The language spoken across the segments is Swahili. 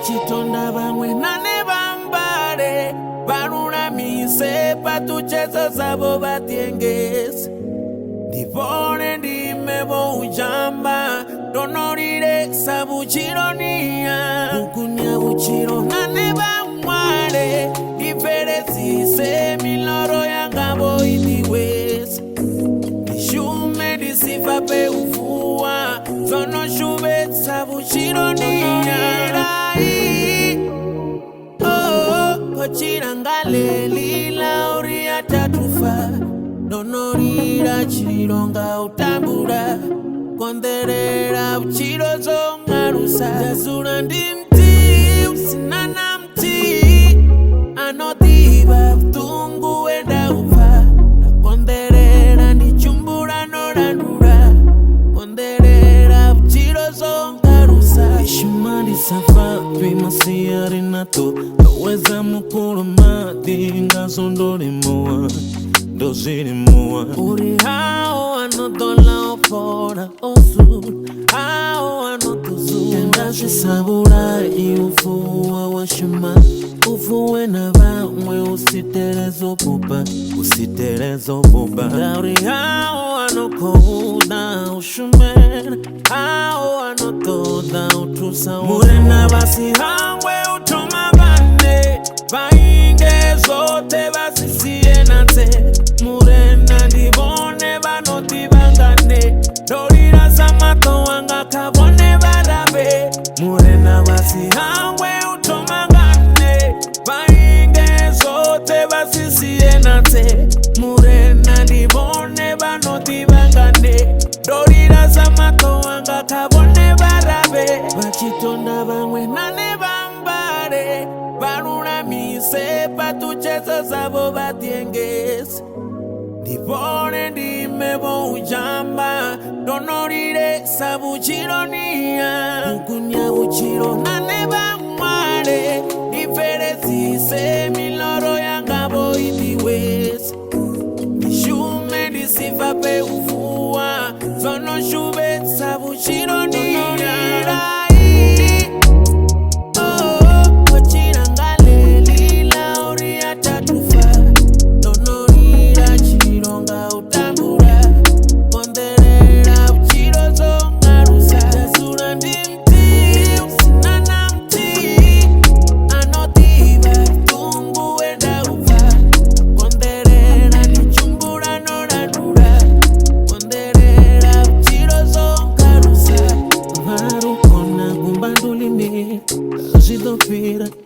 Bachitonda bamwe nane bambare barunamise patuchezo zabo batiengese ndibone ndimebo ujamba donorire sabuchironia ukunya buchiro nane bamware diferezise miloro yangabo idiwese nishume disifa pe ufua zono shube sabuchironia Kochirangale lila uria tatufa Donorira chironga utambura Konderera uchiro zongarusa Jazura ndinti usinana mti Anotiba tungu enda ufa Konderera ni chumbura norandura Konderera uchiro zongarusa Ishumari safa Pimasiya rinato Weza mukuru madinga zondori moa Doziri moa Uri hao anodola opora osu Hao anotuzu Tendazi sabura iufuwa washima Ufuwe na vamwe usiterezo pupa Usiterezo pupa Dauri hao anokouda ushumera Hao anotoda utusa Murena basi hangwe utoma Vainge zote basisiye nate Murena ndibone banoti bangane Dorira samato wanga kabone barabe Murena basi hangwe utomangane Vainge zote basisiye nate Murena ndibone banoti bangane Dorira samato wanga kabone barabe Bachitonda bamwe nane bambare Barunamise patuchezo zabo batiengese Ndibone ndimebo ujamba Donorire sabuchironia Ukunya buchiro nane bamware Diferezise miloro yangabo idiwese Nishume disifa pe ufua Zono shube sabuchironia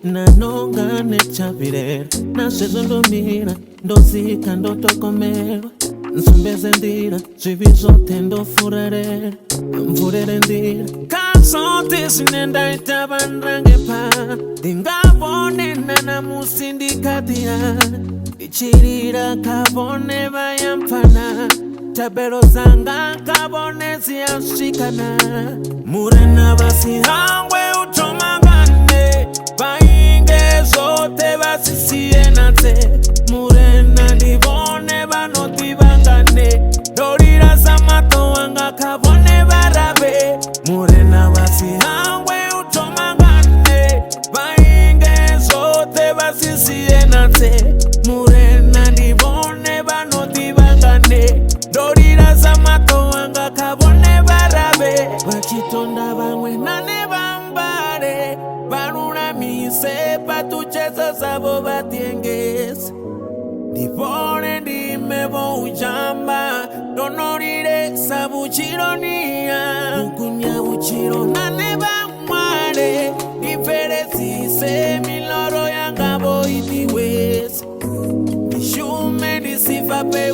Nanonga chavire Nasezondomira Ndozika ndotokomerwa Nsumbeze ndira Zivizote ndofurere Mvurere ndira Kasote sinenda itabandrange pa Dingabone nana musindikatia Ichirira kabone bayampana Tabero zanga kabone ziyashikana Murena basi hangwe utomangane Vainge zote basisiye nate Murena ndibone banoti bangane Dorira samato wanga kabone barabe Murena basi hangwe utomangane Vainge zote basisiye nate Murena ndibone banoti bangane Dorira samato wanga kabone barabe Bachitonda bamwe nane bambare Barunamise patuchezo zabo batiengese Ndibone ndimebo ujamba Donorire sabuchironia Ukunya buchiro nane bamware Diferezise miloro yangabo idiwese Nishume disifa pe